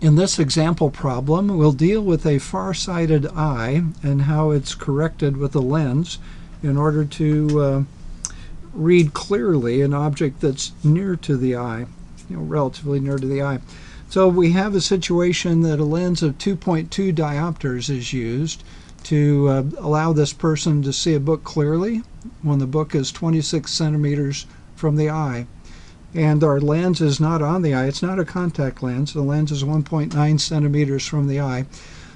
In this example problem, we'll deal with a far-sighted eye and how it's corrected with a lens in order to read clearly an object that's near to the eye, relatively near to the eye. So we have a situation that a lens of 2.2 diopters is used to allow this person to see a book clearly when the book is 26 centimeters from the eye. And our lens is not on the eye. It's not a contact lens. The lens is 1.9 centimeters from the eye.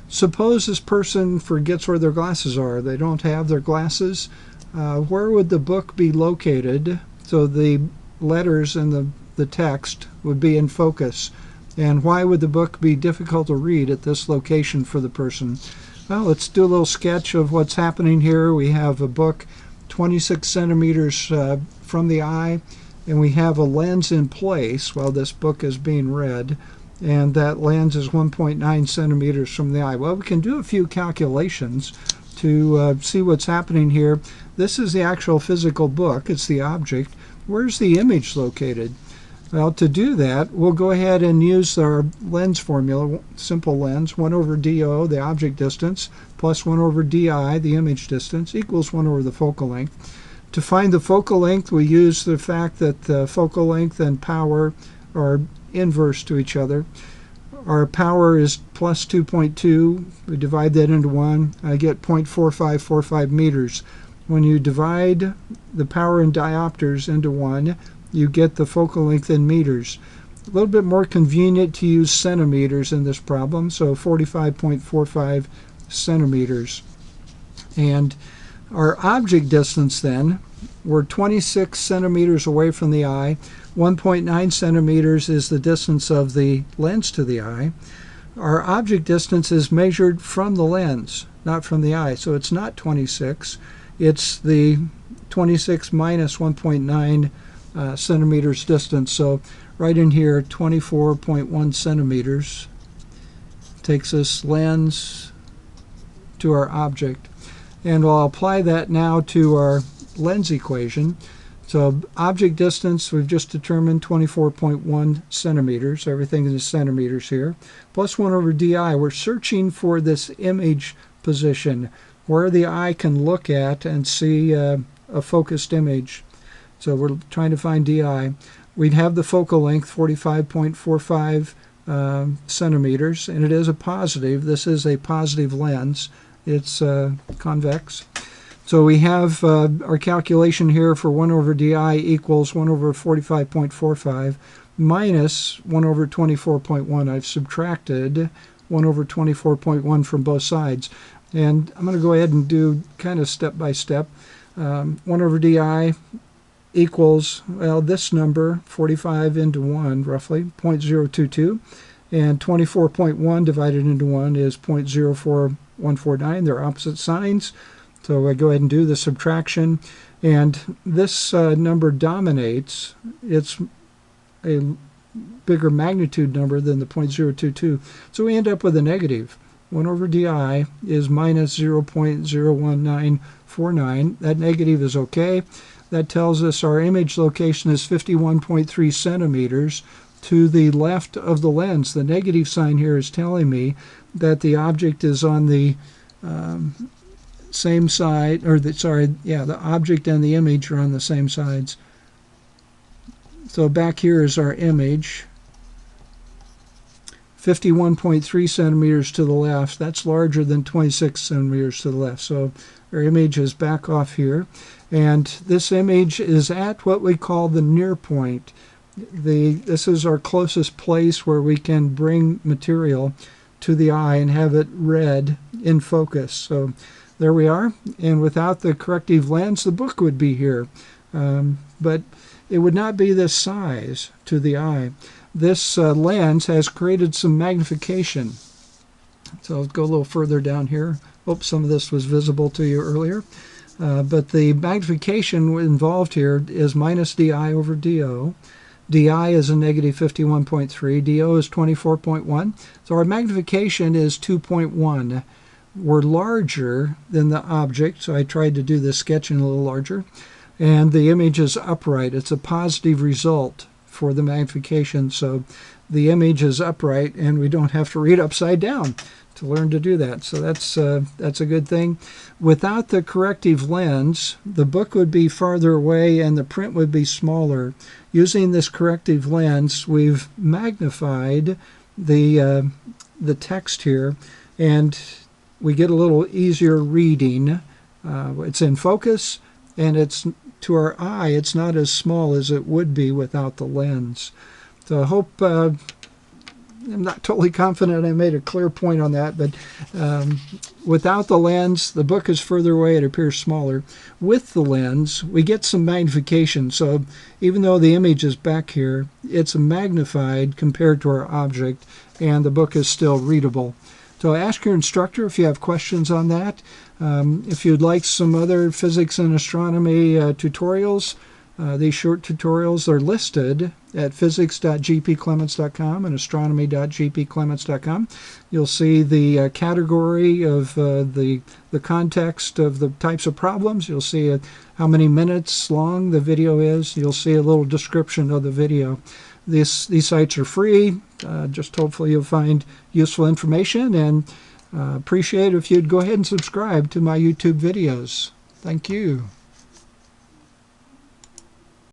Suppose this person forgets where their glasses are. They don't have their glasses. Where would the book be located so the letters in the text would be in focus? And why would the book be difficult to read at this location for the person? Well, let's do a little sketch of what's happening here. We have a book 26 centimeters from the eye, and we have a lens in place while this book is being read, and that lens is 1.9 centimeters from the eye. Well, we can do a few calculations to see what's happening here. This is the actual physical book. It's the object. Where's the image located? Well, to do that, we'll go ahead and use our lens formula, simple lens, 1 over DO, the object distance, plus 1 over DI, the image distance, equals 1 over the focal length. To find the focal length, we use the fact that the focal length and power are inverse to each other. Our power is plus 2.2. We divide that into 1. I get 0.4545 meters. When you divide the power in diopters into 1, you get the focal length in meters. A little bit more convenient to use centimeters in this problem, so 45.45 centimeters. And our object distance then, we're 26 centimeters away from the eye. 1.9 centimeters is the distance of the lens to the eye. Our object distance is measured from the lens, not from the eye, so it's not 26. It's the 26 minus 1.9 centimeters distance. So right in here, 24.1 centimeters takes this lens to our object. And I'll apply that now to our lens equation. So object distance, we've just determined 24.1 centimeters. Everything is centimeters here. Plus 1 over DI. We're searching for this image position where the eye can look at and see a focused image. So we're trying to find DI. We'd have the focal length, 45.45 centimeters, and it is a positive. This is a positive lens. It's convex. So we have our calculation here for 1 over DI equals 1 over 45.45 minus 1 over 24.1. I've subtracted 1 over 24.1 from both sides. And I'm going to go ahead and do kind of step by step. 1 over DI equals, well, this number, 45 into 1, roughly, 0.022. And 24.1 divided into 1 is 0.04149. They're opposite signs. So I go ahead and do the subtraction. And this number dominates. It's a bigger magnitude number than the 0.022. So we end up with a negative. 1 over DI is minus 0.01949. That negative is okay. That tells us our image location is 51.3 centimeters to the left of the lens. The negative sign here is telling me that the object is on the same side, or the object and the image are on the same sides. So back here is our image. 51.3 centimeters to the left. That's larger than 26 centimeters to the left. So our image is back off here. And this image is at what we call the near point. This is our closest place where we can bring material to the eye and have it read in focus. So there we are. And without the corrective lens, the book would be here. But it would not be this size to the eye. This lens has created some magnification. So I'll go a little further down here. Hope some of this was visible to you earlier. But the magnification involved here is minus DI over DO. DI is a negative 51.3. DO is 24.1. So our magnification is 2.1. We're larger than the object, so I tried to do the sketching a little larger. And the image is upright. It's a positive result for the magnification, so the image is upright and we don't have to read upside down to learn to do that. So that's a good thing. Without the corrective lens, the book would be farther away and the print would be smaller. Using this corrective lens, we've magnified the text here, and we get a little easier reading. It's in focus, and it's to our eye, it's not as small as it would be without the lens. So I hope, I'm not totally confident I made a clear point on that, but without the lens, the book is further away, it appears smaller. With the lens, we get some magnification. So even though the image is back here, it's magnified compared to our object, and the book is still readable. So ask your instructor if you have questions on that. If you'd like some other physics and astronomy tutorials, these short tutorials are listed at physics.gpclements.com and astronomy.gpclements.com. You'll see the category of the context of the types of problems. You'll see how many minutes long the video is. You'll see a little description of the video. These sites are free. Just hopefully you'll find useful information, and appreciate if you'd go ahead and subscribe to my YouTube videos. Thank you.